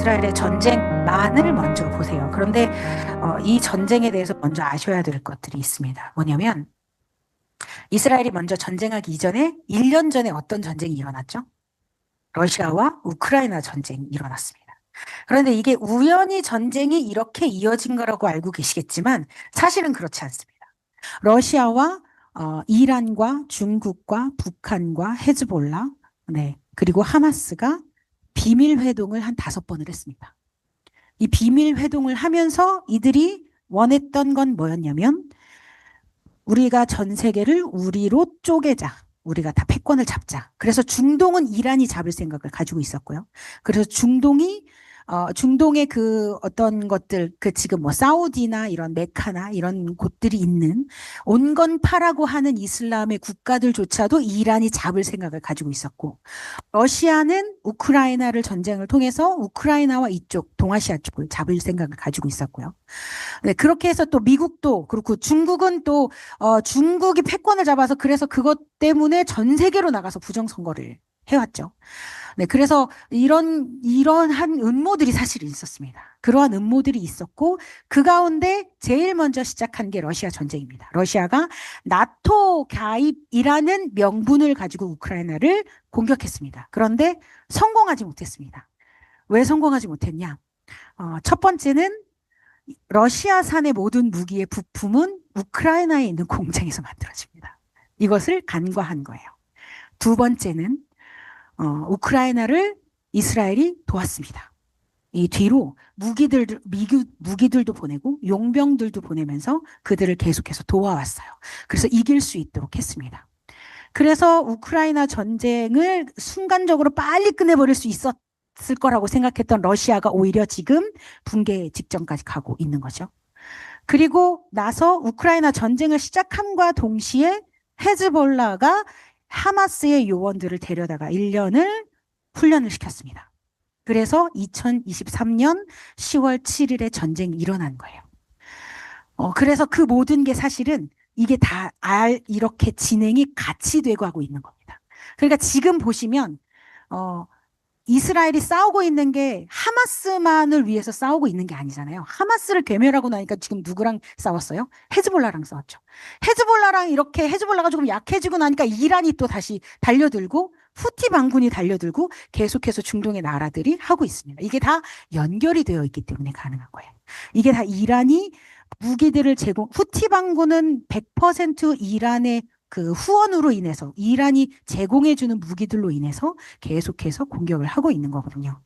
이스라엘의 전쟁만을 먼저 보세요. 그런데 이 전쟁에 대해서 먼저 아셔야 될 것들이 있습니다. 뭐냐면 이스라엘이 먼저 전쟁하기 이전에 1년 전에 어떤 전쟁이 일어났죠? 러시아와 우크라이나 전쟁이 일어났습니다. 그런데 이게 우연히 전쟁이 이렇게 이어진 거라고 알고 계시겠지만 사실은 그렇지 않습니다. 러시아와 이란과 중국과 북한과 헤즈볼라, 네, 그리고 하마스가 비밀 회동을 한 5번을 했습니다. 이 비밀 회동을 하면서 이들이 원했던 건 뭐였냐면 우리가 전 세계를 우리로 쪼개자. 우리가 다 패권을 잡자. 그래서 중동은 이란이 잡을 생각을 가지고 있었고요. 그래서 중동의 그 어떤 것들, 그 지금 뭐 사우디나 이런 메카나 이런 곳들이 있는 온건파라고 하는 이슬람의 국가들조차도 이란이 잡을 생각을 가지고 있었고, 러시아는 우크라이나를 전쟁을 통해서 우크라이나와 이쪽 동아시아 쪽을 잡을 생각을 가지고 있었고요. 네, 그렇게 해서 또 미국도 그렇고 중국은 또 중국이 패권을 잡아서 그래서 그것 때문에 전 세계로 나가서 부정선거를 해왔죠. 네, 그래서 이러한 음모들이 사실 있었습니다. 그러한 음모들이 있었고 그 가운데 제일 먼저 시작한 게 러시아 전쟁입니다. 러시아가 나토 가입이라는 명분을 가지고 우크라이나를 공격했습니다. 그런데 성공하지 못했습니다. 왜 성공하지 못했냐? 첫 번째는 러시아산의 모든 무기의 부품은 우크라이나에 있는 공장에서 만들어집니다. 이것을 간과한 거예요. 두 번째는 우크라이나를 이스라엘이 도왔습니다. 이 뒤로 무기들도 보내고 용병들도 보내면서 그들을 계속해서 도와왔어요. 그래서 이길 수 있도록 했습니다. 그래서 우크라이나 전쟁을 순간적으로 빨리 끝내버릴 수 있었을 거라고 생각했던 러시아가 오히려 지금 붕괴 직전까지 가고 있는 거죠. 그리고 나서 우크라이나 전쟁을 시작함과 동시에 헤즈볼라가 하마스의 요원들을 데려다가 1년을 훈련을 시켰습니다. 그래서 2023년 10월 7일에 전쟁이 일어난 거예요. 그래서 그 모든 게 사실은 이게 다 이렇게 진행이 같이 되고 하고 있는 겁니다. 그러니까 지금 보시면 이스라엘이 싸우고 있는 게 하마스만을 위해서 싸우고 있는 게 아니잖아요. 하마스를 괴멸하고 나니까 지금 누구랑 싸웠어요? 헤즈볼라랑 싸웠죠. 헤즈볼라랑 이렇게 헤즈볼라가 조금 약해지고 나니까 이란이 또 다시 달려들고 후티 반군이 달려들고 계속해서 중동의 나라들이 하고 있습니다. 이게 다 연결이 되어 있기 때문에 가능한 거예요. 이게 다 이란이 무기들을 후티 반군은 100% 이란의 그 후원으로 인해서 이란이 제공해주는 무기들로 인해서 계속해서 공격을 하고 있는 거거든요.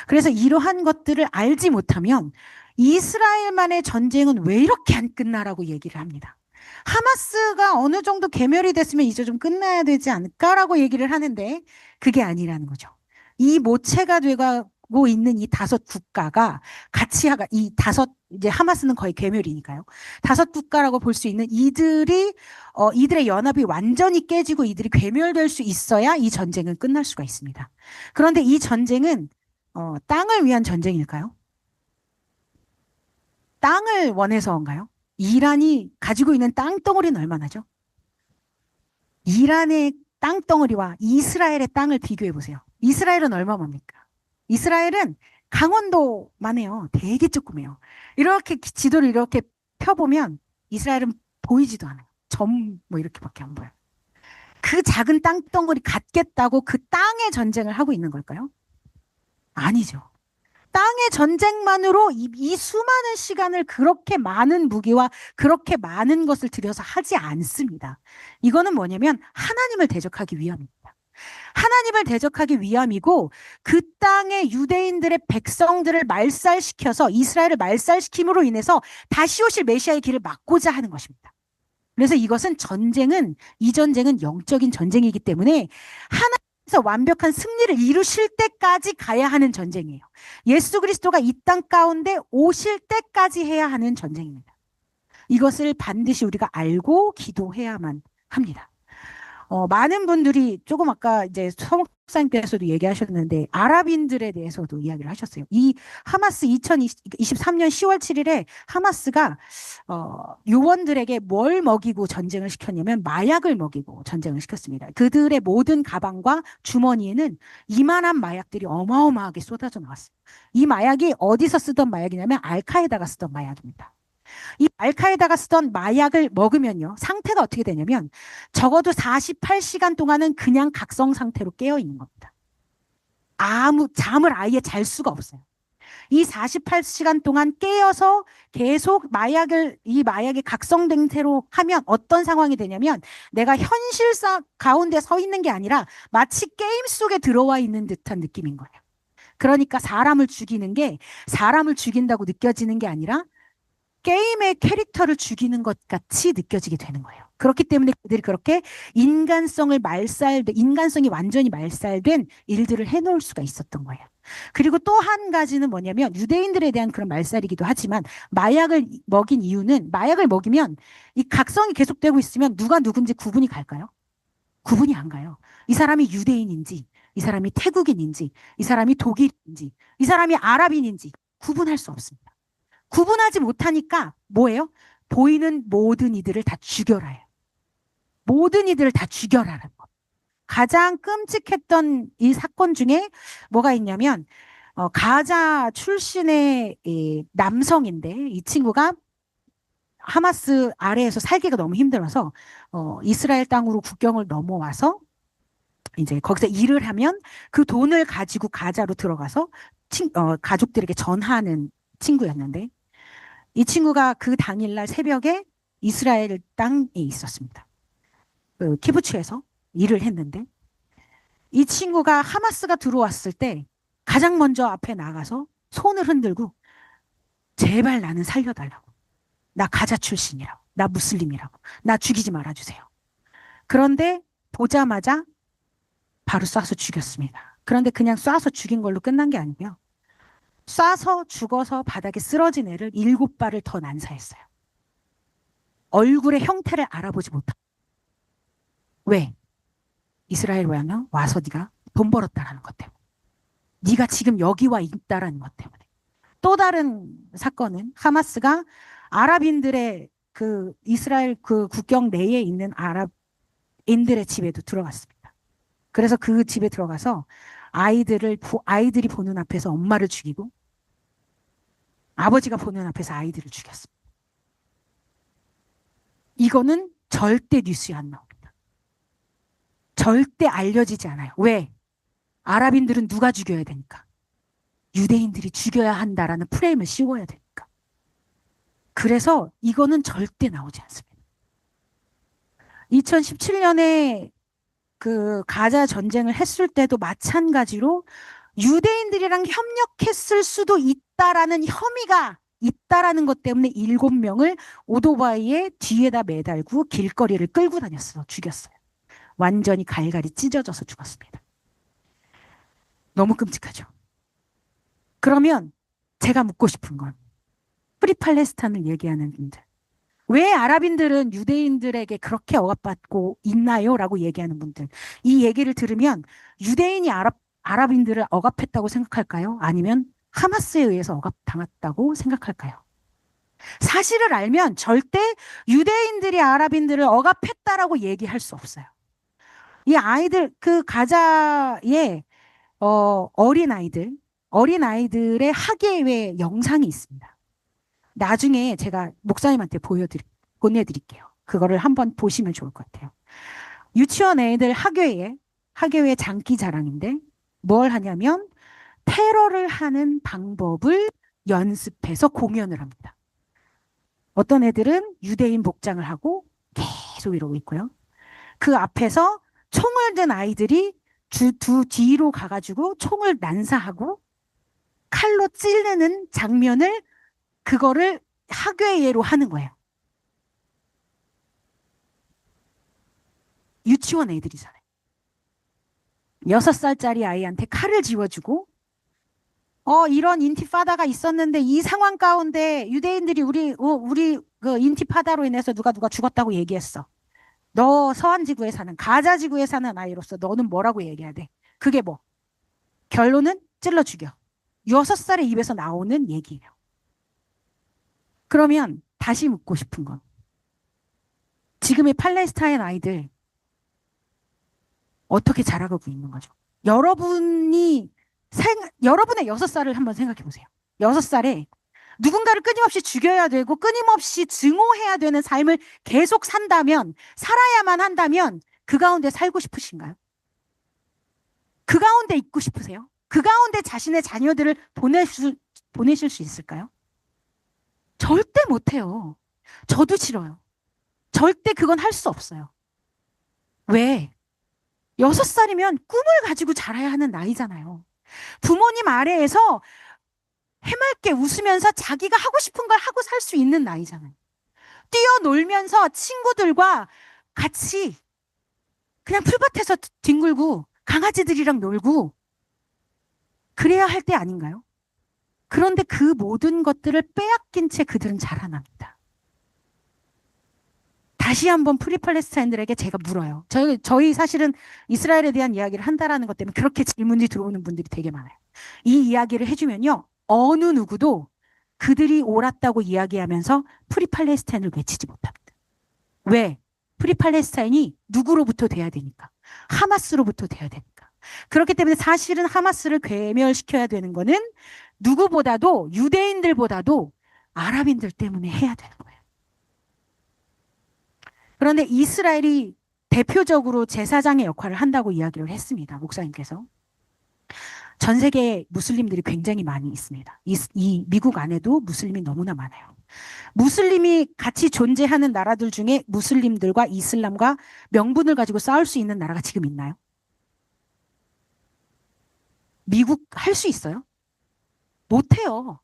그래서 이러한 것들을 알지 못하면 이스라엘만의 전쟁은 왜 이렇게 안 끝나라고 얘기를 합니다. 하마스가 어느 정도 괴멸이 됐으면 이제 좀 끝나야 되지 않을까라고 얘기를 하는데 그게 아니라는 거죠. 이 모체가 되고 있는 이 5국가가 같이 이제 하마스는 거의 괴멸이니까요. 5국가라고 볼 수 있는 이들의 연합이 완전히 깨지고 이들이 괴멸될 수 있어야 이 전쟁은 끝날 수가 있습니다. 그런데 이 전쟁은 땅을 위한 전쟁일까요? 땅을 원해서인가요? 이란이 가지고 있는 땅덩어리는 얼마나죠? 이란의 땅덩어리와 이스라엘의 땅을 비교해 보세요. 이스라엘은 얼마입니까? 이스라엘은 강원도만 해요. 되게 조그매요. 이렇게 지도를 이렇게 펴보면 이스라엘은 보이지도 않아요. 뭐 이렇게밖에 안 보여요. 그 작은 땅덩어리 갖겠다고 그 땅의 전쟁을 하고 있는 걸까요? 아니죠. 땅의 전쟁만으로 이 수많은 시간을 그렇게 많은 무기와 그렇게 많은 것을 들여서 하지 않습니다. 이거는 뭐냐면 하나님을 대적하기 위함입니다. 하나님을 대적하기 위함이고 그 땅의 유대인들의 백성들을 말살시켜서 이스라엘을 말살시킴으로 인해서 다시 오실 메시아의 길을 막고자 하는 것입니다. 그래서 이 전쟁은 영적인 전쟁이기 때문에 하나님께서 완벽한 승리를 이루실 때까지 가야 하는 전쟁이에요. 예수 그리스도가 이 땅 가운데 오실 때까지 해야 하는 전쟁입니다. 이것을 반드시 우리가 알고 기도해야만 합니다. 많은 분들이 조금 아까 이제 서목사님께서도 얘기하셨는데 아랍인들에 대해서도 이야기를 하셨어요. 이 하마스 2023년 10월 7일에 하마스가 요원들에게 뭘 먹이고 전쟁을 시켰냐면 마약을 먹이고 전쟁을 시켰습니다. 그들의 모든 가방과 주머니에는 이만한 마약들이 어마어마하게 쏟아져 나왔어요. 이 마약이 어디서 쓰던 마약이냐면 알카에다가 쓰던 마약입니다. 이 알카에다가 쓰던 마약을 먹으면요. 상태가 어떻게 되냐면 적어도 48시간 동안은 그냥 각성 상태로 깨어 있는 겁니다. 잠을 아예 잘 수가 없어요. 이 48시간 동안 깨어서 계속 이 마약이 각성된 채로 하면 어떤 상황이 되냐면 내가 현실사 가운데 서 있는 게 아니라 마치 게임 속에 들어와 있는 듯한 느낌인 거예요. 그러니까 사람을 죽이는 게 사람을 죽인다고 느껴지는 게 아니라 게임의 캐릭터를 죽이는 것 같이 느껴지게 되는 거예요. 그렇기 때문에 그들이 그렇게 인간성이 완전히 말살된 일들을 해놓을 수가 있었던 거예요. 그리고 또 한 가지는 뭐냐면 유대인들에 대한 그런 말살이기도 하지만 마약을 먹인 이유는 마약을 먹이면 이 각성이 계속되고 있으면 누가 누군지 구분이 갈까요? 구분이 안 가요. 이 사람이 유대인인지, 이 사람이 태국인인지, 이 사람이 독일인지, 이 사람이 아랍인인지 구분할 수 없습니다. 구분하지 못하니까 뭐예요? 보이는 모든 이들을 다 죽여라 해요. 모든 이들을 다 죽여라는 거. 가장 끔찍했던 이 사건 중에 뭐가 있냐면 가자 출신의 남성인데 이 친구가 하마스 아래에서 살기가 너무 힘들어서 이스라엘 땅으로 국경을 넘어와서 이제 거기서 일을 하면 그 돈을 가지고 가자로 들어가서 가족들에게 전하는 친구였는데 이 친구가 그 당일날 새벽에 이스라엘 땅에 있었습니다. 그 키부츠에서 일을 했는데 이 친구가 하마스가 들어왔을 때 가장 먼저 앞에 나가서 손을 흔들고 제발 나는 살려달라고. 나 가자 출신이라고. 나 무슬림이라고. 나 죽이지 말아주세요. 그런데 보자마자 바로 쏴서 죽였습니다. 그런데 그냥 쏴서 죽인 걸로 끝난 게 아니고요. 쏴서 죽어서 바닥에 쓰러진 애를 7발을 더 난사했어요. 얼굴의 형태를 알아보지 못하고. 왜? 이스라엘 와서 네가 돈 벌었다라는 것 때문에. 네가 지금 여기 와 있다라는 것 때문에. 또 다른 사건은 하마스가 아랍인들의 그 이스라엘 그 국경 내에 있는 아랍인들의 집에도 들어갔습니다. 그래서 그 집에 들어가서 아이들이 보는 앞에서 엄마를 죽이고 아버지가 보는 앞에서 아이들을 죽였습니다. 이거는 절대 뉴스에 안 나옵니다. 절대 알려지지 않아요. 왜? 아랍인들은 누가 죽여야 되니까? 유대인들이 죽여야 한다라는 프레임을 씌워야 되니까. 그래서 이거는 절대 나오지 않습니다. 2017년에 그 가자 전쟁을 했을 때도 마찬가지로 유대인들이랑 협력했을 수도 있다라는 혐의가 있다라는 것 때문에 7명을 오토바이에 뒤에다 매달고 길거리를 끌고 다녔어. 죽였어요. 완전히 갈갈이 찢어져서 죽었습니다. 너무 끔찍하죠. 그러면 제가 묻고 싶은 건 프리 팔레스타인을 얘기하는 분들. 왜 아랍인들은 유대인들에게 그렇게 억압받고 있나요? 라고 얘기하는 분들. 이 얘기를 들으면 유대인이 아랍인들을 억압했다고 생각할까요? 아니면 하마스에 의해서 억압당했다고 생각할까요? 사실을 알면 절대 유대인들이 아랍인들을 억압했다라고 얘기할 수 없어요. 이 아이들, 그 가자의 어린아이들의 학예회 영상이 있습니다. 나중에 제가 목사님한테 보내드릴게요. 그거를 한번 보시면 좋을 것 같아요. 유치원 애들 학예회 장기 자랑인데 뭘 하냐면 테러를 하는 방법을 연습해서 공연을 합니다. 어떤 애들은 유대인 복장을 하고 계속 이러고 있고요. 그 앞에서 총을 든 아이들이 뒤로 가가지고 총을 난사하고 칼로 찌르는 장면을 그거를 학예회로 하는 거예요. 유치원 애들이잖아요. 6살짜리 아이한테 칼을 쥐어주고 이런 인티파다가 있었는데 이 상황 가운데 유대인들이 우리 그 인티파다로 인해서 누가 죽었다고 얘기했어. 너 서한지구에 사는 가자지구에 사는 아이로서 너는 뭐라고 얘기해야 돼? 그게 뭐? 결론은 찔러 죽여. 6살의 입에서 나오는 얘기예요. 그러면 다시 묻고 싶은 건 지금의 팔레스타인 아이들 어떻게 자라가고 있는 거죠? 여러분의 6살을 한번 생각해 보세요. 6살에 누군가를 끊임없이 죽여야 되고 끊임없이 증오해야 되는 삶을 계속 산다면, 살아야만 한다면 그 가운데 살고 싶으신가요? 그 가운데 있고 싶으세요? 그 가운데 자신의 자녀들을 보내실 수 있을까요? 절대 못해요. 저도 싫어요. 절대 그건 할 수 없어요. 왜? 6살이면 꿈을 가지고 자라야 하는 나이잖아요. 부모님 아래에서 해맑게 웃으면서 자기가 하고 싶은 걸 하고 살 수 있는 나이잖아요. 뛰어놀면서 친구들과 같이 그냥 풀밭에서 뒹굴고 강아지들이랑 놀고 그래야 할 때 아닌가요? 그런데 그 모든 것들을 빼앗긴 채 그들은 자라납니다. 다시 한번 프리팔레스타인들에게 제가 물어요. 저희 사실은 이스라엘에 대한 이야기를 한다라는 것 때문에 그렇게 질문이 들어오는 분들이 되게 많아요. 이 이야기를 해주면요. 어느 누구도 그들이 옳았다고 이야기하면서 프리팔레스타인을 외치지 못합니다. 왜? 프리팔레스타인이 누구로부터 돼야 되니까. 하마스로부터 돼야 되니까. 그렇기 때문에 사실은 하마스를 괴멸시켜야 되는 거는 누구보다도 유대인들보다도 아랍인들 때문에 해야 되는 거예요. 그런데 이스라엘이 대표적으로 제사장의 역할을 한다고 이야기를 했습니다. 목사님께서. 전 세계에 무슬림들이 굉장히 많이 있습니다. 이 미국 안에도 무슬림이 너무나 많아요. 무슬림이 같이 존재하는 나라들 중에 무슬림들과 이슬람과 명분을 가지고 싸울 수 있는 나라가 지금 있나요? 미국 할 수 있어요? 못해요.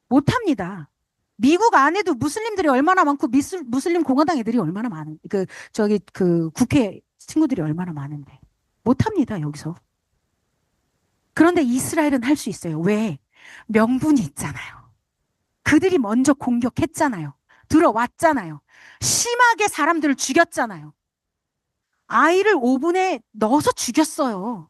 못합니다. 미국 안에도 무슬림들이 얼마나 많고 무슬림 공화당 애들이 얼마나 많은 그 국회 친구들이 얼마나 많은데 못합니다. 여기서. 그런데 이스라엘은 할 수 있어요. 왜? 명분이 있잖아요. 그들이 먼저 공격했잖아요. 들어왔잖아요. 심하게 사람들을 죽였잖아요. 아이를 오븐에 넣어서 죽였어요.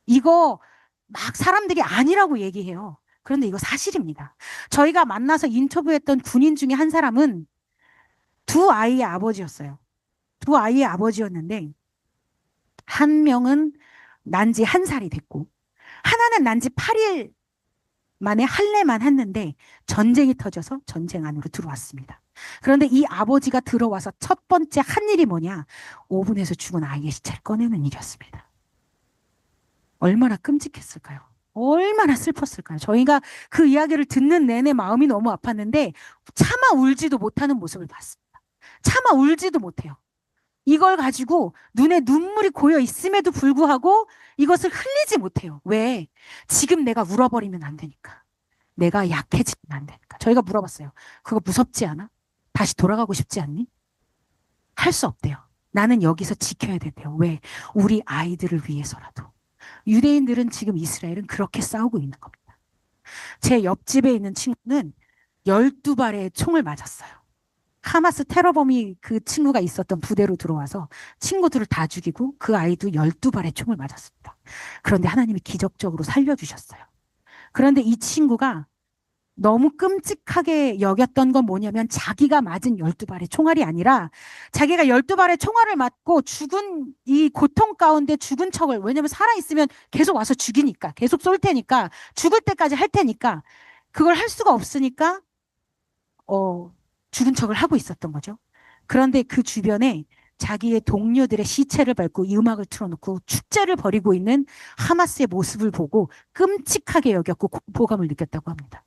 이거 막 사람들이 아니라고 얘기해요. 그런데 이거 사실입니다. 저희가 만나서 인터뷰했던 군인 중에 한 사람은 두 아이의 아버지였어요. 두 아이의 아버지였는데 한 명은 난 지 1살이 됐고 하나는 난 지 8일 만에 할례만 했는데 전쟁이 터져서 전쟁 안으로 들어왔습니다. 그런데 이 아버지가 들어와서 첫 번째 한 일이 뭐냐? 오븐에서 죽은 아이의 시체를 꺼내는 일이었습니다. 얼마나 끔찍했을까요? 얼마나 슬펐을까요? 저희가 그 이야기를 듣는 내내 마음이 너무 아팠는데 차마 울지도 못하는 모습을 봤습니다. 차마 울지도 못해요. 이걸 가지고 눈에 눈물이 고여 있음에도 불구하고 이것을 흘리지 못해요. 왜? 지금 내가 울어버리면 안 되니까. 내가 약해지면 안 되니까. 저희가 물어봤어요. 그거 무섭지 않아? 다시 돌아가고 싶지 않니? 할 수 없대요. 나는 여기서 지켜야 된대요. 왜? 우리 아이들을 위해서라도. 유대인들은 지금 이스라엘은 그렇게 싸우고 있는 겁니다. 제 옆집에 있는 친구는 12발의 총을 맞았어요. 하마스 테러범이 그 친구가 있었던 부대로 들어와서 친구들을 다 죽이고 그 아이도 12발의 총을 맞았습니다. 그런데 하나님이 기적적으로 살려주셨어요. 그런데 이 친구가 너무 끔찍하게 여겼던 건 뭐냐면 자기가 맞은 12발의 총알이 아니라 자기가 12발의 총알을 맞고 죽은 이 고통 가운데 죽은 척을, 왜냐면 살아있으면 계속 와서 죽이니까, 계속 쏠 테니까, 죽을 때까지 할 테니까 그걸 할 수가 없으니까 죽은 척을 하고 있었던 거죠. 그런데 그 주변에 자기의 동료들의 시체를 밟고 이 음악을 틀어놓고 축제를 벌이고 있는 하마스의 모습을 보고 끔찍하게 여겼고 공포감을 느꼈다고 합니다.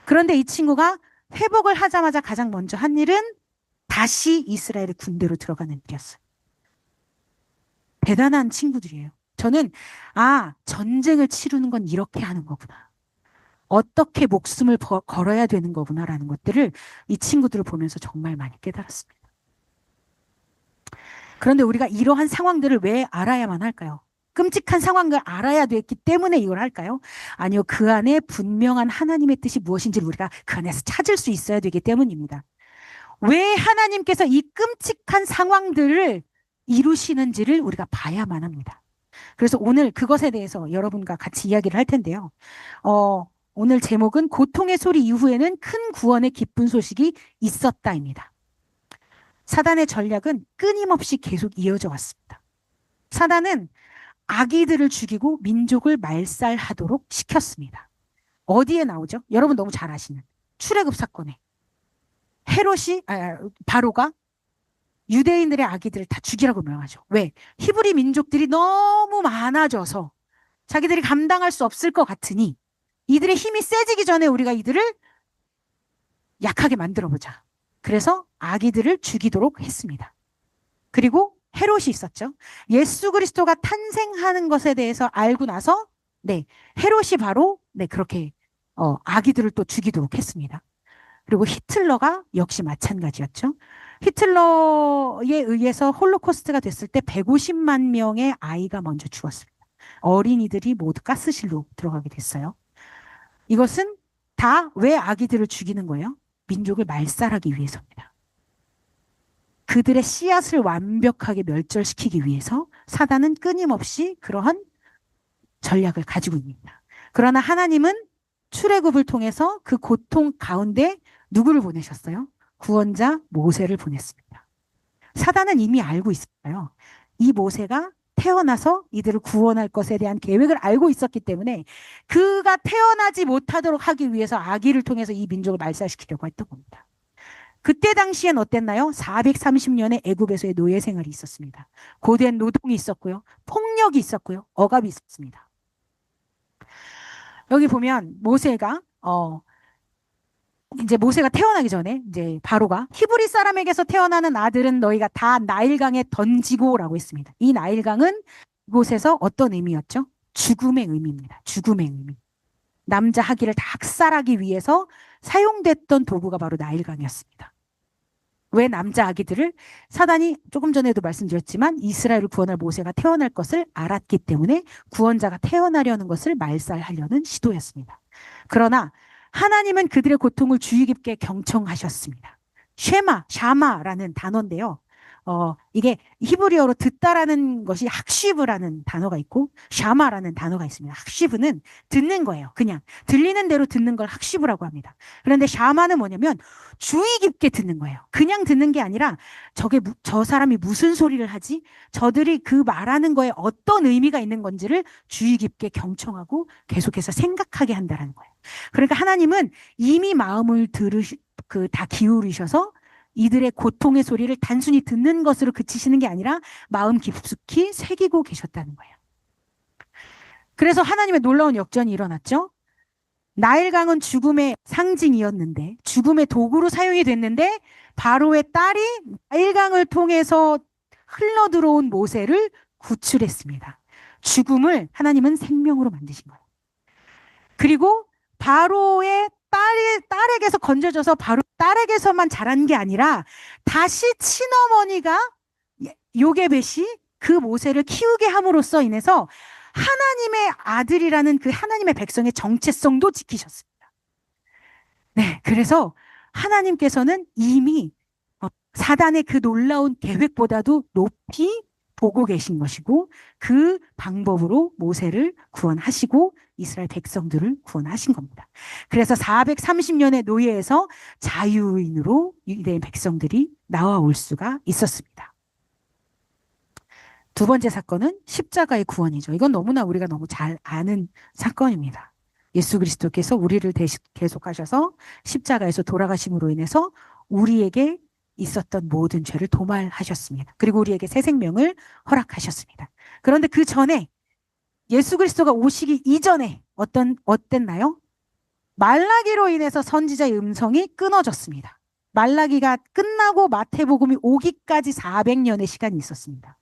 그런데 이 친구가 회복을 하자마자 가장 먼저 한 일은 다시 이스라엘의 군대로 들어가는 일이었어요. 대단한 친구들이에요. 저는 전쟁을 치르는 건 이렇게 하는 거구나. 어떻게 목숨을 걸어야 되는 거구나라는 것들을 이 친구들을 보면서 정말 많이 깨달았습니다. 그런데 우리가 이러한 상황들을 왜 알아야만 할까요? 끔찍한 상황을 알아야 됐기 때문에 이걸 할까요? 아니요. 그 안에 분명한 하나님의 뜻이 무엇인지를 우리가 그 안에서 찾을 수 있어야 되기 때문입니다. 왜 하나님께서 이 끔찍한 상황들을 이루시는지를 우리가 봐야만 합니다. 그래서 오늘 그것에 대해서 여러분과 같이 이야기를 할 텐데요. 오늘 제목은 고통의 소리 이후에는 큰 구원의 기쁜 소식이 있었다입니다. 사단의 전략은 끊임없이 계속 이어져 왔습니다. 사단은 아기들을 죽이고 민족을 말살하도록 시켰습니다. 어디에 나오죠? 여러분 너무 잘 아시는 출애굽 사건에 바로가 유대인들의 아기들을 다 죽이라고 명하죠. 왜? 히브리 민족들이 너무 많아져서 자기들이 감당할 수 없을 것 같으니 이들의 힘이 세지기 전에 우리가 이들을 약하게 만들어보자. 그래서 아기들을 죽이도록 했습니다. 그리고 헤롯이 있었죠. 예수 그리스도가 탄생하는 것에 대해서 알고 나서 헤롯이 바로 그렇게 아기들을 또 죽이도록 했습니다. 그리고 히틀러가 역시 마찬가지였죠. 히틀러에 의해서 홀로코스트가 됐을 때 150만 명의 아이가 먼저 죽었습니다. 어린이들이 모두 가스실로 들어가게 됐어요. 이것은 다 왜 아기들을 죽이는 거예요? 민족을 말살하기 위해서입니다. 그들의 씨앗을 완벽하게 멸절시키기 위해서 사단은 끊임없이 그러한 전략을 가지고 있습니다. 그러나 하나님은 출애굽을 통해서 그 고통 가운데 누구를 보내셨어요? 구원자 모세를 보냈습니다. 사단은 이미 알고 있었어요. 이 모세가 태어나서 이들을 구원할 것에 대한 계획을 알고 있었기 때문에 그가 태어나지 못하도록 하기 위해서 아기를 통해서 이 민족을 말살시키려고 했던 겁니다. 그때 당시엔 어땠나요? 430년의 애굽에서의 노예 생활이 있었습니다. 고된 노동이 있었고요. 폭력이 있었고요. 억압이 있었습니다. 여기 보면 모세가 이제 모세가 태어나기 전에 이제 바로가 히브리 사람에게서 태어나는 아들은 너희가 다 나일강에 던지고라고 했습니다. 이 나일강은 이곳에서 어떤 의미였죠? 죽음의 의미입니다. 죽음의 의미. 남자 하기를 다 학살하기 위해서 사용됐던 도구가 바로 나일강이었습니다. 왜 남자 아기들을? 사단이 조금 전에도 말씀드렸지만 이스라엘을 구원할 모세가 태어날 것을 알았기 때문에 구원자가 태어나려는 것을 말살하려는 시도였습니다. 그러나 하나님은 그들의 고통을 주의 깊게 경청하셨습니다. 샤마라는 단어인데요. 이게 히브리어로 듣다라는 것이 학시브라는 단어가 있고 샤마라는 단어가 있습니다. 학시브는 듣는 거예요. 그냥 들리는 대로 듣는 걸 학시브라고 합니다. 그런데 샤마는 뭐냐면 주의 깊게 듣는 거예요. 그냥 듣는 게 아니라 저 사람이 무슨 소리를 하지? 저들이 그 말하는 거에 어떤 의미가 있는 건지를 주의 깊게 경청하고 계속해서 생각하게 한다는 거예요. 그러니까 하나님은 이미 마음을 다 기울이셔서 이들의 고통의 소리를 단순히 듣는 것으로 그치시는 게 아니라 마음 깊숙이 새기고 계셨다는 거예요. 그래서 하나님의 놀라운 역전이 일어났죠. 나일강은 죽음의 상징이었는데 죽음의 도구로 사용이 됐는데 바로의 딸이 나일강을 통해서 흘러들어온 모세를 구출했습니다. 죽음을 하나님은 생명으로 만드신 거예요. 그리고 바로의 딸에게서 건져져서 바로 딸에게서만 자란 게 아니라 다시 친어머니가 요게벳이 그 모세를 키우게 함으로써 인해서 하나님의 아들이라는 그 하나님의 백성의 정체성도 지키셨습니다. 그래서 하나님께서는 이미 사단의 그 놀라운 계획보다도 높이 보고 계신 것이고 그 방법으로 모세를 구원하시고 이스라엘 백성들을 구원하신 겁니다. 그래서 430년의 노예에서 자유인으로 유대인 백성들이 나와올 수가 있었습니다. 두 번째 사건은 십자가의 구원이죠. 이건 너무나 우리가 너무 잘 아는 사건입니다. 예수 그리스도께서 우리를 대속하셔서 십자가에서 돌아가심으로 인해서 우리에게 있었던 모든 죄를 도말하셨습니다. 그리고 우리에게 새 생명을 허락하셨습니다. 그런데 그 전에 예수 그리스도가 오시기 이전에 어땠나요? 말라기로 인해서 선지자의 음성이 끊어졌습니다. 말라기가 끝나고 마태복음이 오기까지 400년의 시간이 있었습니다.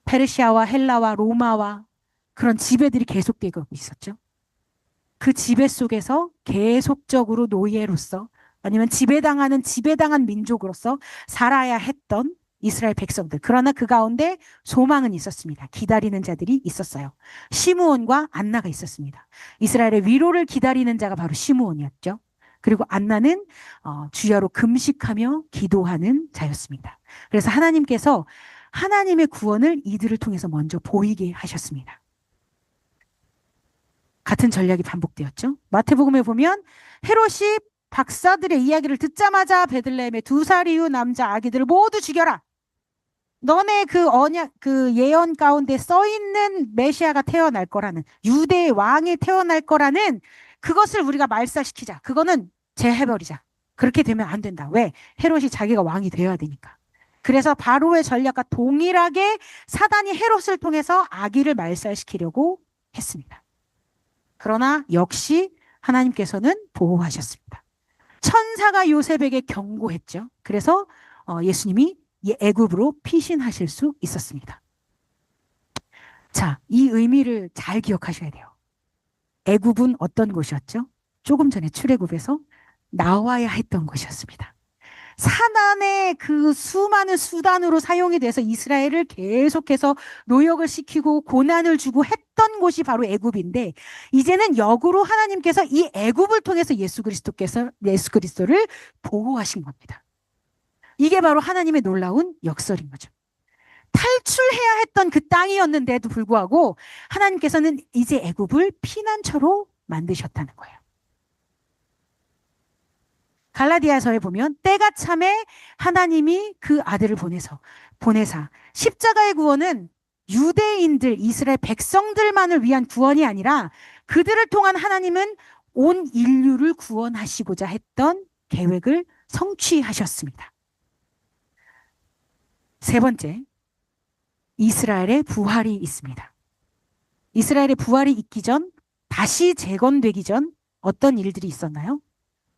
페르시아와 헬라와 로마와 그런 지배들이 계속되고 있었죠. 그 지배 속에서 계속적으로 노예로서 아니면 지배당한 민족으로서 살아야 했던 이스라엘 백성들. 그러나 그 가운데 소망은 있었습니다. 기다리는 자들이 있었어요. 시므온과 안나가 있었습니다. 이스라엘의 위로를 기다리는 자가 바로 시므온이었죠. 그리고 안나는 주야로 금식하며 기도하는 자였습니다. 그래서 하나님께서 하나님의 구원을 이들을 통해서 먼저 보이게 하셨습니다. 같은 전략이 반복되었죠. 마태복음에 보면 헤롯이 박사들의 이야기를 듣자마자 베들레헴의 2살 이후 남자 아기들을 모두 죽여라. 너네 그 예언 가운데 써 있는 메시아가 태어날 거라는, 유대의 왕이 태어날 거라는 그것을 우리가 말살시키자. 그거는 제해버리자. 그렇게 되면 안 된다. 왜? 헤롯이 자기가 왕이 되어야 되니까. 그래서 바로의 전략과 동일하게 사단이 헤롯을 통해서 아기를 말살시키려고 했습니다. 그러나 역시 하나님께서는 보호하셨습니다. 천사가 요셉에게 경고했죠. 그래서 예수님이 애굽으로 피신하실 수 있었습니다. 자, 이 의미를 잘 기억하셔야 돼요. 애굽은 어떤 곳이었죠? 조금 전에 출애굽에서 나와야 했던 곳이었습니다. 사단의 그 수많은 수단으로 사용이 돼서 이스라엘을 계속해서 노역을 시키고 고난을 주고 했던 곳이 바로 애굽인데, 이제는 역으로 하나님께서 이 애굽을 통해서 예수 그리스도를 보호하신 겁니다. 이게 바로 하나님의 놀라운 역설인 거죠. 탈출해야 했던 그 땅이었는데도 불구하고 하나님께서는 이제 애굽을 피난처로 만드셨다는 거예요. 갈라디아서에 보면 때가 참에 하나님이 그 아들을 보내사 십자가의 구원은 유대인들, 이스라엘 백성들만을 위한 구원이 아니라 그들을 통한 하나님은 온 인류를 구원하시고자 했던 계획을 성취하셨습니다. 세 번째, 이스라엘의 부활이 있습니다. 이스라엘의 부활이 있기 전, 다시 재건되기 전 어떤 일들이 있었나요?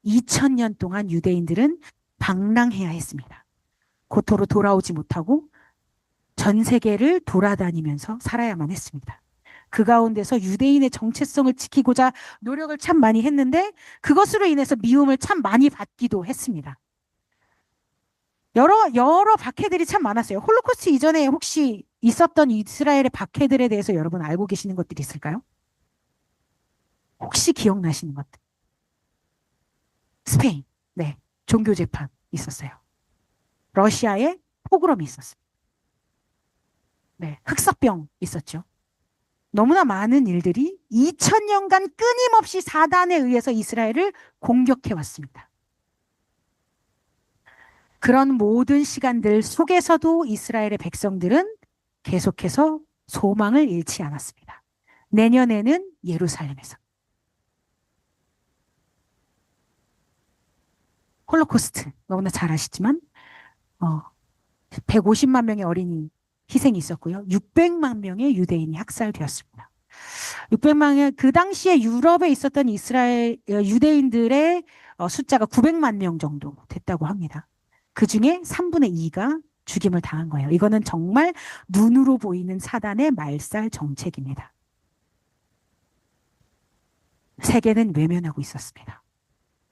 2000년 동안 유대인들은 방랑해야 했습니다. 고토로 돌아오지 못하고 전 세계를 돌아다니면서 살아야만 했습니다. 그 가운데서 유대인의 정체성을 지키고자 노력을 참 많이 했는데 그것으로 인해서 미움을 참 많이 받기도 했습니다. 여러 박해들이 참 많았어요. 홀로코스트 이전에 혹시 있었던 이스라엘의 박해들에 대해서 여러분 알고 계시는 것들이 있을까요? 혹시 기억나시는 것들? 스페인, 네, 종교 재판 있었어요. 러시아에 포그롬이 있었어요. 네, 흑사병 있었죠. 너무나 많은 일들이 2000년간 끊임없이 사단에 의해서 이스라엘을 공격해 왔습니다. 그런 모든 시간들 속에서도 이스라엘의 백성들은 계속해서 소망을 잃지 않았습니다. 내년에는 예루살렘에서 홀로코스트 너무나 잘 아시지만 150만 명의 어린이 희생이 있었고요. 600만 명의 유대인이 학살되었습니다. 600만의 그 당시에 유럽에 있었던 이스라엘 유대인들의 숫자가 900만 명 정도 됐다고 합니다. 그 중에 3분의 2가 죽임을 당한 거예요. 이거는 정말 눈으로 보이는 사단의 말살 정책입니다. 세계는 외면하고 있었습니다.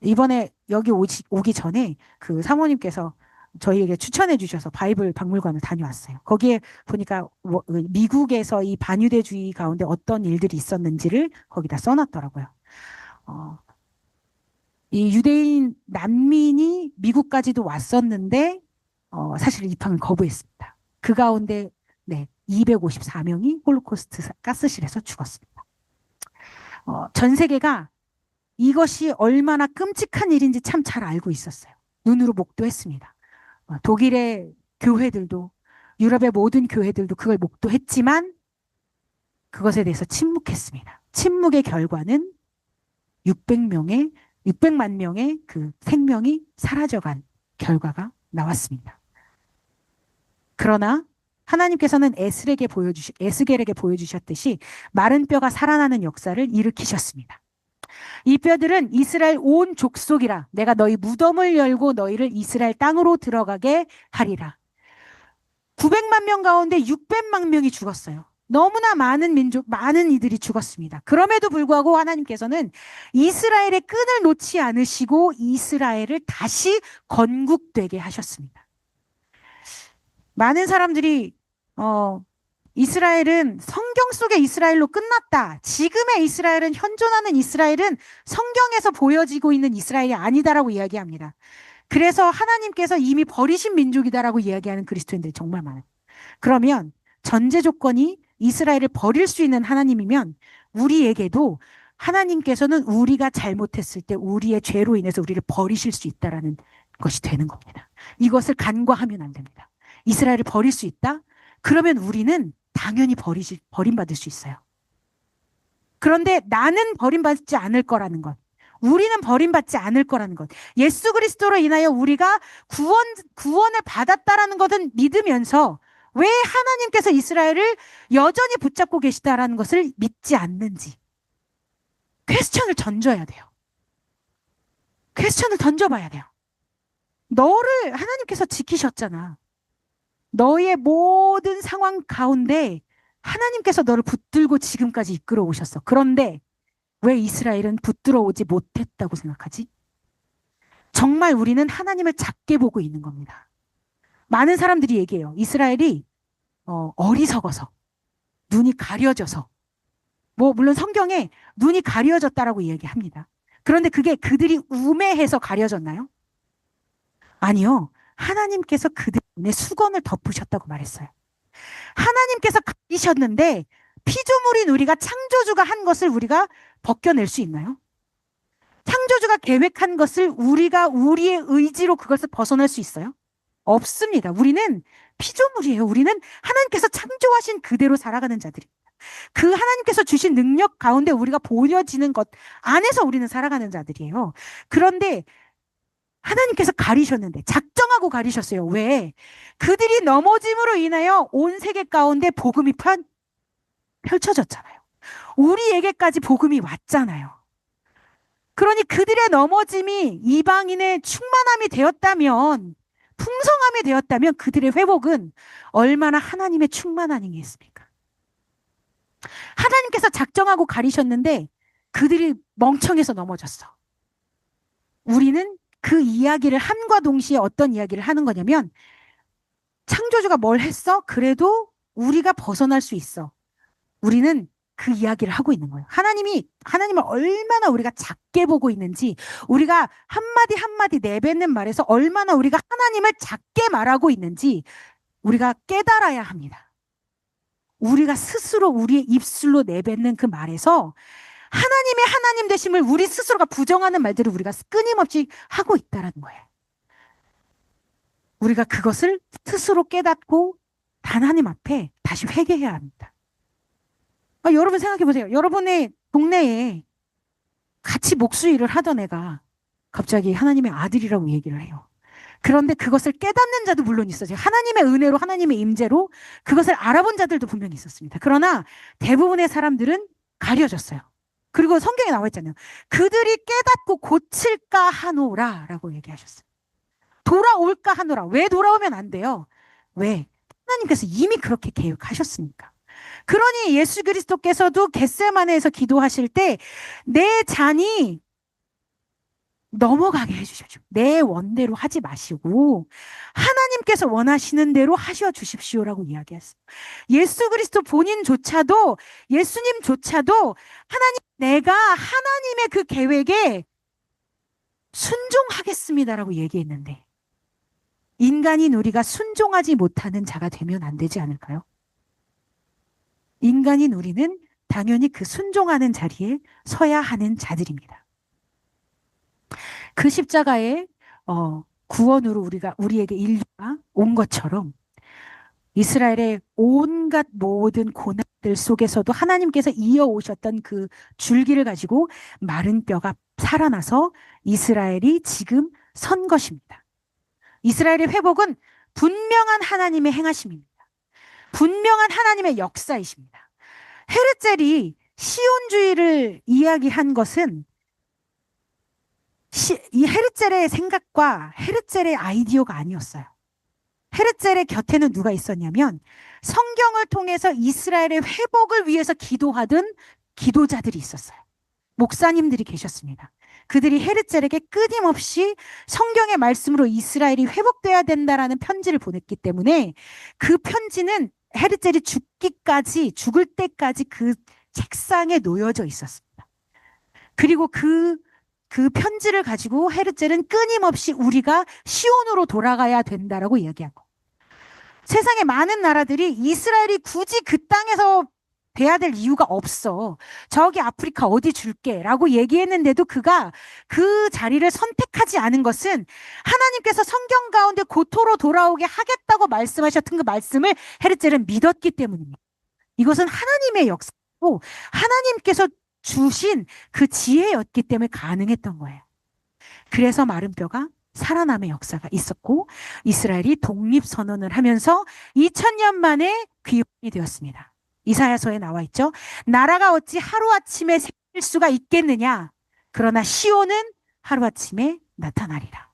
이번에 여기 오기 전에 그 사모님께서 저희에게 추천해 주셔서 바이블 박물관을 다녀왔어요. 거기에 보니까 미국에서 이 반유대주의 가운데 어떤 일들이 있었는지를 거기다 써놨더라고요. 이 유대인 난민이 미국까지도 왔었는데 사실 입항을 거부했습니다. 그 가운데 254명이 홀로코스트 가스실에서 죽었습니다. 전 세계가 이것이 얼마나 끔찍한 일인지 참 잘 알고 있었어요. 눈으로 목도했습니다. 독일의 교회들도 유럽의 모든 교회들도 그걸 목도했지만 그것에 대해서 침묵했습니다. 침묵의 결과는 600만 명의 그 생명이 사라져간 결과가 나왔습니다. 그러나 하나님께서는 에스겔에게 보여주셨듯이 마른 뼈가 살아나는 역사를 일으키셨습니다. 이 뼈들은 이스라엘 온 족속이라 내가 너희 무덤을 열고 너희를 이스라엘 땅으로 들어가게 하리라. 900만 명 가운데 600만 명이 죽었어요. 너무나 많은 이들이 죽었습니다. 그럼에도 불구하고 하나님께서는 이스라엘의 끈을 놓지 않으시고 이스라엘을 다시 건국되게 하셨습니다. 많은 사람들이 이스라엘은 성경 속의 이스라엘로 끝났다. 지금의 이스라엘은, 현존하는 이스라엘은 성경에서 보여지고 있는 이스라엘이 아니다라고 이야기합니다. 그래서 하나님께서 이미 버리신 민족이다라고 이야기하는 그리스도인들이 정말 많아요. 그러면 전제 조건이 이스라엘을 버릴 수 있는 하나님이면 우리에게도 하나님께서는 우리가 잘못했을 때 우리의 죄로 인해서 우리를 버리실 수 있다라는 것이 되는 겁니다. 이것을 간과하면 안 됩니다. 이스라엘을 버릴 수 있다? 그러면 우리는 당연히 버림받을 수 있어요. 그런데 나는 버림받지 않을 거라는 것, 우리는 버림받지 않을 거라는 것, 예수 그리스도로 인하여 우리가 구원을 받았다라는 것은 믿으면서 왜 하나님께서 이스라엘을 여전히 붙잡고 계시다라는 것을 믿지 않는지 퀘스천을 던져야 돼요. 퀘스천을 던져봐야 돼요. 너를 하나님께서 지키셨잖아. 너의 모든 상황 가운데 하나님께서 너를 붙들고 지금까지 이끌어 오셨어. 그런데 왜 이스라엘은 붙들어 오지 못했다고 생각하지? 정말 우리는 하나님을 작게 보고 있는 겁니다. 많은 사람들이 얘기해요. 이스라엘이 어리석어서, 눈이 가려져서, 물론 성경에 눈이 가려졌다라고 얘기합니다. 그런데 그게 그들이 우매해서 가려졌나요? 아니요. 하나님께서 그들 눈에 수건을 덮으셨다고 말했어요. 하나님께서 가리셨는데 피조물인 우리가, 창조주가 한 것을 우리가 벗겨낼 수 있나요? 창조주가 계획한 것을 우리가 우리의 의지로 그것을 벗어날 수 있어요? 없습니다. 우리는 피조물이에요. 우리는 하나님께서 창조하신 그대로 살아가는 자들입니다. 그 하나님께서 주신 능력 가운데 우리가 보여지는 것 안에서 우리는 살아가는 자들이에요. 그런데 하나님께서 가리셨는데, 작정하고 가리셨어요. 왜? 그들이 넘어짐으로 인하여 온 세계 가운데 복음이 펼쳐졌잖아요. 우리에게까지 복음이 왔잖아요. 그러니 그들의 넘어짐이 이방인의 충만함이 되었다면, 풍성함이 되었다면 그들의 회복은 얼마나 하나님의 충만함이겠습니까? 하나님께서 작정하고 가리셨는데 그들이 멍청해서 넘어졌어. 우리는 그 이야기를 함과 동시에 어떤 이야기를 하는 거냐면, 창조주가 뭘 했어? 그래도 우리가 벗어날 수 있어. 우리는 그 이야기를 하고 있는 거예요. 하나님을 얼마나 우리가 작게 보고 있는지, 우리가 한마디 한마디 내뱉는 말에서 얼마나 우리가 하나님을 작게 말하고 있는지 우리가 깨달아야 합니다. 우리가 스스로 우리의 입술로 내뱉는 그 말에서 하나님의 하나님 되심을 우리 스스로가 부정하는 말들을 우리가 끊임없이 하고 있다는 거예요. 우리가 그것을 스스로 깨닫고 하나님 앞에 다시 회개해야 합니다. 여러분 생각해 보세요. 여러분의 동네에 같이 목수일을 하던 애가 갑자기 하나님의 아들이라고 얘기를 해요. 그런데 그것을 깨닫는 자도 물론 있었어요. 하나님의 은혜로, 하나님의 임재로 그것을 알아본 자들도 분명히 있었습니다. 그러나 대부분의 사람들은 가려졌어요. 그리고 성경에 나와 있잖아요. 그들이 깨닫고 고칠까 하노라 라고 얘기하셨어요. 돌아올까 하노라. 왜 돌아오면 안 돼요? 왜? 하나님께서 이미 그렇게 계획하셨으니까. 그러니 예수 그리스도께서도 겟세마네에서 기도하실 때 내 잔이 넘어가게 해주십시오. 내 원대로 하지 마시고 하나님께서 원하시는 대로 하셔 주십시오라고 이야기했어요. 예수 그리스도 본인조차도, 예수님조차도 하나님, 내가 하나님의 그 계획에 순종하겠습니다라고 얘기했는데, 인간인 우리가 순종하지 못하는 자가 되면 안 되지 않을까요? 인간인 우리는 당연히 그 순종하는 자리에 서야 하는 자들입니다. 그 십자가의 구원으로 우리에게 인류가 온 것처럼 이스라엘의 온갖 모든 고난들 속에서도 하나님께서 이어오셨던 그 줄기를 가지고 마른 뼈가 살아나서 이스라엘이 지금 선 것입니다. 이스라엘의 회복은 분명한 하나님의 행하심입니다. 분명한 하나님의 역사이십니다. 헤르젤이 시온주의를 이야기한 것은 이 헤르젤의 생각과 헤르젤의 아이디어가 아니었어요. 헤르젤의 곁에는 누가 있었냐면 성경을 통해서 이스라엘의 회복을 위해서 기도하던 기도자들이 있었어요. 목사님들이 계셨습니다. 그들이 헤르젤에게 끊임없이 성경의 말씀으로 이스라엘이 회복돼야 된다라는 편지를 보냈기 때문에 그 편지는 헤르젤이 죽을 때까지 그 책상에 놓여져 있었습니다. 그리고 그 편지를 가지고 헤르젤은 끊임없이 우리가 시온으로 돌아가야 된다라고 이야기하고, 세상의 많은 나라들이 이스라엘이 굳이 그 땅에서 돼야 될 이유가 없어, 저기 아프리카 어디 줄게 라고 얘기했는데도 그가 그 자리를 선택하지 않은 것은 하나님께서 성경 가운데 고토로 돌아오게 하겠다고 말씀하셨던 그 말씀을 헤르젤은 믿었기 때문입니다. 이것은 하나님의 역사고 하나님께서 주신 그 지혜였기 때문에 가능했던 거예요. 그래서 마른 뼈가 살아남의 역사가 있었고 이스라엘이 독립선언을 하면서 2000년 만에 귀환이 되었습니다. 이사야서에 나와 있죠. 나라가 어찌 하루아침에 생길 수가 있겠느냐. 그러나 시온은 하루아침에 나타나리라.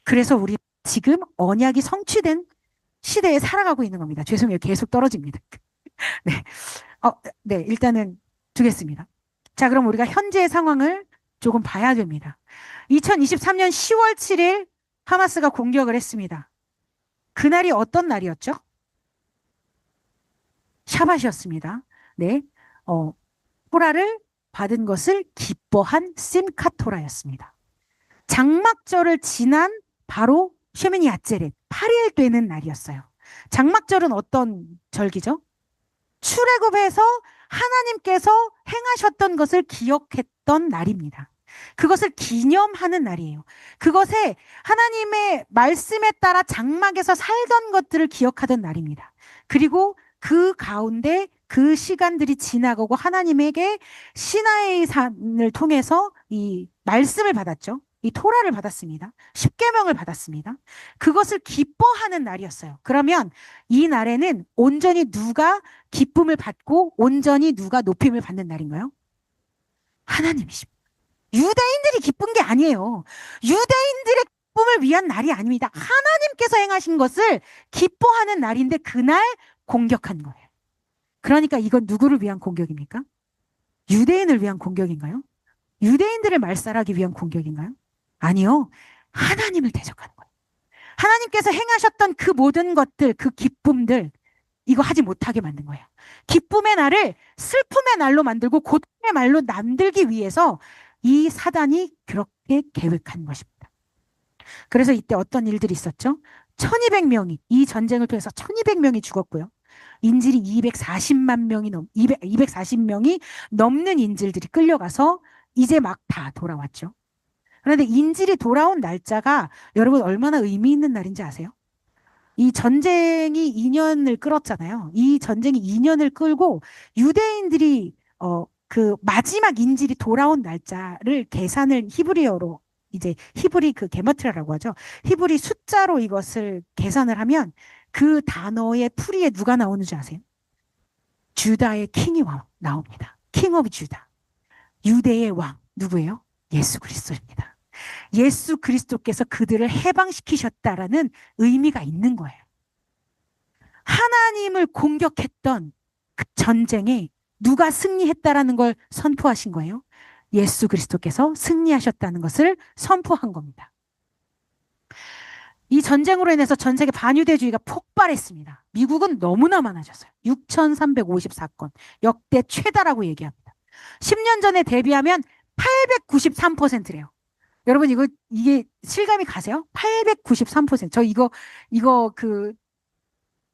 그래서 우리 지금 언약이 성취된 시대에 살아가고 있는 겁니다. 죄송해요. 계속 떨어집니다. 네. 네, 일단은 두겠습니다. 자, 그럼 우리가 현재의 상황을 조금 봐야 됩니다. 2023년 10월 7일 하마스가 공격을 했습니다. 그날이 어떤 날이었죠? 샤밧이었습니다. 네. 토라를 받은 것을 기뻐한 심카토라였습니다. 장막절을 지난 바로 쉐미니 아ጼ렛 8일 되는 날이었어요. 장막절은 어떤 절기죠? 출애굽에서 하나님께서 행하셨던 것을 기억했던 날입니다. 그것을 기념하는 날이에요. 그것에 하나님의 말씀에 따라 장막에서 살던 것들을 기억하던 날입니다. 그리고 그 가운데 그 시간들이 지나가고 하나님에게 시나이 산을 통해서 이 말씀을 받았죠. 이 토라를 받았습니다. 십계명을 받았습니다. 그것을 기뻐하는 날이었어요. 그러면 이 날에는 온전히 누가 기쁨을 받고 온전히 누가 높임을 받는 날인가요? 하나님이십니다. 유대인들이 기쁜 게 아니에요. 유대인들의 기쁨을 위한 날이 아닙니다. 하나님께서 행하신 것을 기뻐하는 날인데 그날 공격한 거예요. 그러니까 이건 누구를 위한 공격입니까? 유대인을 위한 공격인가요? 유대인들을 말살하기 위한 공격인가요? 아니요. 하나님을 대적하는 거예요. 하나님께서 행하셨던 그 모든 것들, 그 기쁨들, 이거 하지 못하게 만든 거예요. 기쁨의 날을 슬픔의 날로 만들고 고통의 말로 만들기 위해서 이 사단이 그렇게 계획한 것입니다. 그래서 이때 어떤 일들이 있었죠? 1200명이, 이 전쟁을 통해서 1200명이 죽었고요. 인질이 240명이 넘는 인질들이 끌려가서 이제 막 다 돌아왔죠. 그런데 인질이 돌아온 날짜가 여러분 얼마나 의미 있는 날인지 아세요? 이 전쟁이 2년을 끌었잖아요. 이 전쟁이 2년을 끌고 유대인들이 그 마지막 인질이 돌아온 날짜를 계산을 히브리어로, 이제 히브리 그 게마트라라고 하죠. 히브리 숫자로 이것을 계산을 하면 그 단어의 풀이에 누가 나오는지 아세요? 주다의 킹이 나옵니다. 킹 오브 주다. 유대의 왕 누구예요? 예수 그리스도입니다. 예수 그리스도께서 그들을 해방시키셨다라는 의미가 있는 거예요. 하나님을 공격했던 그 전쟁에 누가 승리했다라는 걸 선포하신 거예요. 예수 그리스도께서 승리하셨다는 것을 선포한 겁니다. 이 전쟁으로 인해서 전 세계 반유대주의가 폭발했습니다. 미국은 너무나 많아졌어요. 6,354건, 역대 최다라고 얘기합니다. 10년 전에 대비하면 893%래요. 여러분 이게 실감이 가세요? 893%. 저 이거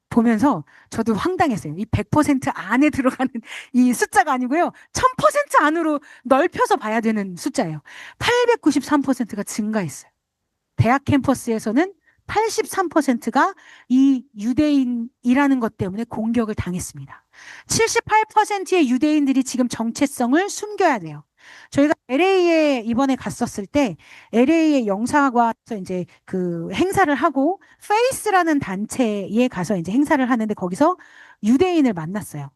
보면서 저도 황당했어요. 이 100% 안에 들어가는 이 숫자가 아니고요. 1000% 안으로 넓혀서 봐야 되는 숫자예요. 893%가 증가했어요. 대학 캠퍼스에서는 83%가 이 유대인이라는 것 때문에 공격을 당했습니다. 78%의 유대인들이 지금 정체성을 숨겨야 돼요. 저희가 LA에 이번에 갔었을 때 LA의 영사과에서 이제 그 행사를 하고 페이스라는 단체에 가서 이제 행사를 하는데 거기서 유대인을 만났어요.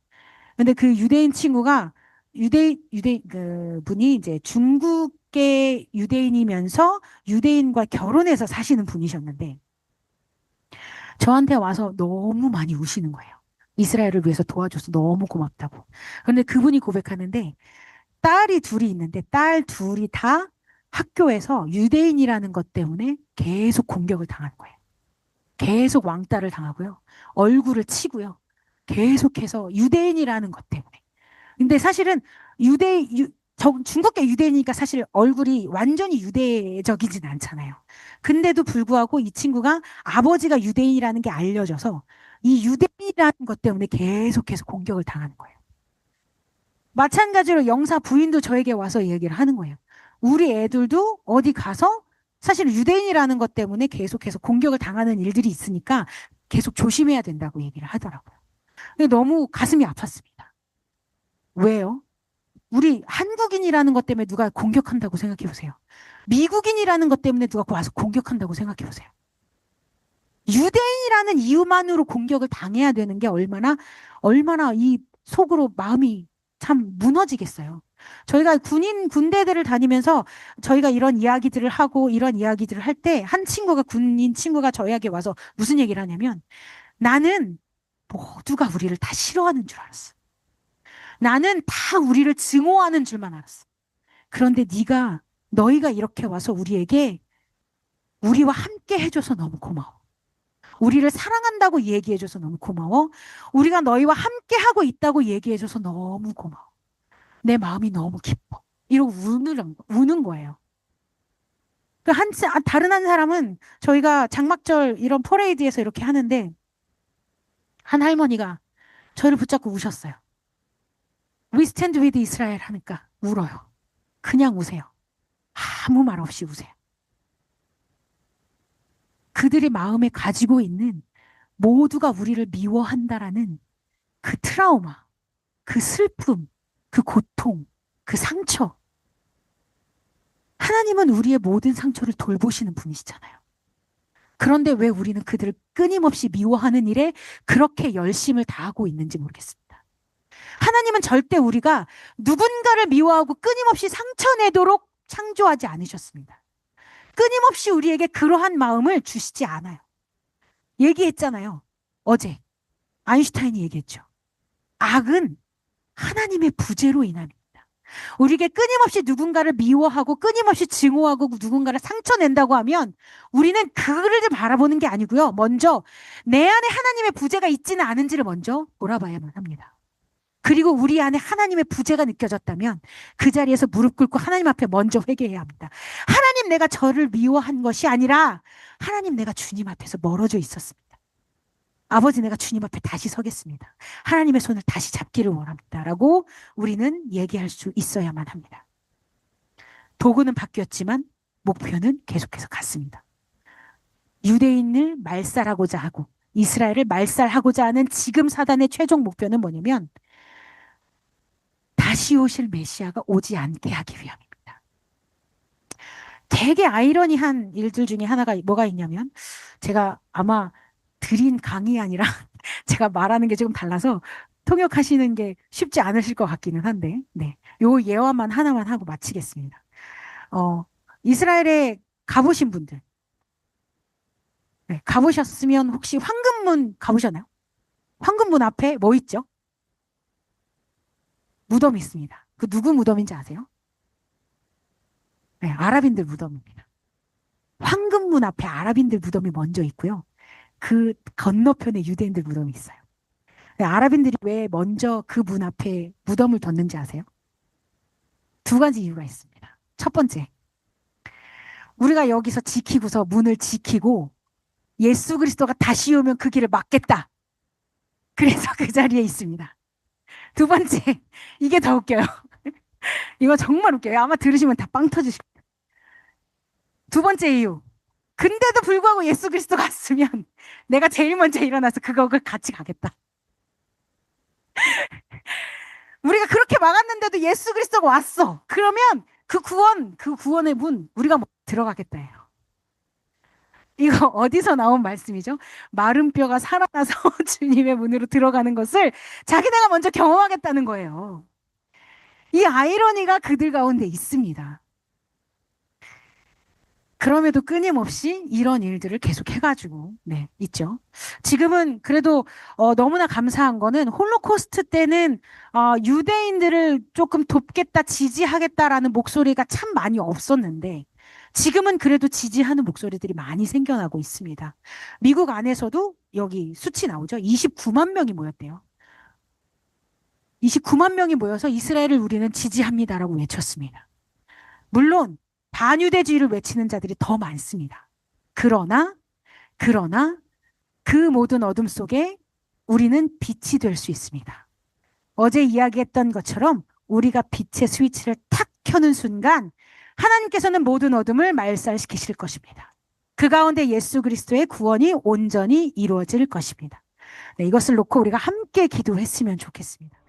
근데 그 유대인 친구가 그 분이 이제 중국계 유대인이면서 유대인과 결혼해서 사시는 분이셨는데 저한테 와서 너무 많이 우시는 거예요. 이스라엘을 위해서 도와줘서 너무 고맙다고. 그런데 그분이 고백하는데 딸이 둘이 있는데 딸 둘이 다 학교에서 유대인이라는 것 때문에 계속 공격을 당하는 거예요. 계속 왕따를 당하고요. 얼굴을 치고요. 계속해서 유대인이라는 것 때문에. 근데 사실은 중국계 유대인이니까 사실 얼굴이 완전히 유대적이진 않잖아요. 근데도 불구하고 이 친구가 아버지가 유대인이라는 게 알려져서 이 유대인이라는 것 때문에 계속해서 공격을 당하는 거예요. 마찬가지로 영사 부인도 저에게 와서 얘기를 하는 거예요. 우리 애들도 어디 가서 사실 유대인이라는 것 때문에 계속해서 공격을 당하는 일들이 있으니까 계속 조심해야 된다고 얘기를 하더라고요. 근데 너무 가슴이 아팠습니다. 왜요? 우리 한국인이라는 것 때문에 누가 공격한다고 생각해 보세요. 미국인이라는 것 때문에 누가 와서 공격한다고 생각해 보세요. 유대인이라는 이유만으로 공격을 당해야 되는 게 얼마나 이 속으로 마음이 참 무너지겠어요. 저희가 군대들을 다니면서 저희가 이런 이야기들을 하고 이런 이야기들을 할 때 한 군인 친구가 저희에게 와서 무슨 얘기를 하냐면 나는 모두가 우리를 다 싫어하는 줄 알았어. 나는 다 우리를 증오하는 줄만 알았어. 그런데 너희가 이렇게 와서 우리와 함께 해줘서 너무 고마워. 우리를 사랑한다고 얘기해줘서 너무 고마워. 우리가 너희와 함께 하고 있다고 얘기해줘서 너무 고마워. 내 마음이 너무 기뻐. 이러고 우는 거예요. 다른 한 사람은 저희가 장막절 이런 퍼레이드에서 이렇게 하는데 한 할머니가 저를 붙잡고 우셨어요. We stand with Israel 하니까 울어요. 그냥 우세요. 아무 말 없이 우세요. 그들의 마음에 가지고 있는 모두가 우리를 미워한다라는 그 트라우마, 그 슬픔, 그 고통, 그 상처. 하나님은 우리의 모든 상처를 돌보시는 분이시잖아요. 그런데 왜 우리는 그들을 끊임없이 미워하는 일에 그렇게 열심을 다하고 있는지 모르겠습니다. 하나님은 절대 우리가 누군가를 미워하고 끊임없이 상처 내도록 창조하지 않으셨습니다. 끊임없이 우리에게 그러한 마음을 주시지 않아요. 얘기했잖아요. 어제 아인슈타인이 얘기했죠. 악은 하나님의 부재로 인합니다. 우리에게 끊임없이 누군가를 미워하고 끊임없이 증오하고 누군가를 상처낸다고 하면 우리는 그를 바라보는 게 아니고요. 먼저 내 안에 하나님의 부재가 있지는 않은지를 먼저 돌아봐야만 합니다. 그리고 우리 안에 하나님의 부재가 느껴졌다면 그 자리에서 무릎 꿇고 하나님 앞에 먼저 회개해야 합니다. 하나님, 내가 저를 미워한 것이 아니라 하나님, 내가 주님 앞에서 멀어져 있었습니다. 아버지, 내가 주님 앞에 다시 서겠습니다. 하나님의 손을 다시 잡기를 원합니다. 라고 우리는 얘기할 수 있어야만 합니다. 도구는 바뀌었지만 목표는 계속해서 같습니다. 유대인을 말살하고자 하고 이스라엘을 말살하고자 하는 지금 사단의 최종 목표는 뭐냐면 다시 오실 메시아가 오지 않게 하기 위함입니다. 되게 아이러니한 일들 중에 하나가 뭐가 있냐면 제가 아마 드린 강의 아니라 제가 말하는 게 조금 달라서 통역하시는 게 쉽지 않으실 것 같기는 한데 네, 요 예화만 하나만 하고 마치겠습니다. 이스라엘에 가보신 분들 네, 가보셨으면 혹시 황금문 가보셨나요? 황금문 앞에 뭐 있죠? 무덤이 있습니다. 그 누구 무덤인지 아세요? 네, 아랍인들 무덤입니다. 황금문 앞에 아랍인들 무덤이 먼저 있고요. 그 건너편에 유대인들 무덤이 있어요. 네, 아랍인들이 왜 먼저 그 문 앞에 무덤을 뒀는지 아세요? 두 가지 이유가 있습니다. 첫 번째, 우리가 여기서 지키고서 문을 지키고 예수 그리스도가 다시 오면 그 길을 막겠다. 그래서 그 자리에 있습니다. 두 번째, 이게 더 웃겨요. 이거 정말 웃겨요. 아마 들으시면 다 빵 터지실 거예요. 두 번째 이유. 근데도 불구하고 예수 그리스도가 왔으면 내가 제일 먼저 일어나서 그걸 같이 가겠다. 우리가 그렇게 막았는데도 예수 그리스도가 왔어. 그러면 그 구원의 문 우리가 들어가겠다예요. 이거 어디서 나온 말씀이죠? 마른 뼈가 살아나서 주님의 문으로 들어가는 것을 자기네가 먼저 경험하겠다는 거예요. 이 아이러니가 그들 가운데 있습니다. 그럼에도 끊임없이 이런 일들을 계속 해가지고 네, 있죠. 지금은 그래도 너무나 감사한 거는 홀로코스트 때는 유대인들을 조금 돕겠다, 지지하겠다라는 목소리가 참 많이 없었는데 지금은 그래도 지지하는 목소리들이 많이 생겨나고 있습니다. 미국 안에서도 여기 수치 나오죠. 29만 명이 모였대요. 29만 명이 모여서 이스라엘을 우리는 지지합니다라고 외쳤습니다. 물론 반유대주의를 외치는 자들이 더 많습니다. 그러나 그 모든 어둠 속에 우리는 빛이 될 수 있습니다. 어제 이야기했던 것처럼 우리가 빛의 스위치를 탁 켜는 순간 하나님께서는 모든 어둠을 말살시키실 것입니다. 그 가운데 예수 그리스도의 구원이 온전히 이루어질 것입니다. 네, 이것을 놓고 우리가 함께 기도했으면 좋겠습니다.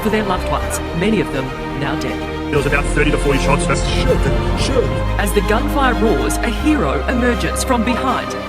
for their loved ones, many of them now dead. There was about 30 to 40 shots. That's As the gunfire roars, a hero emerges from behind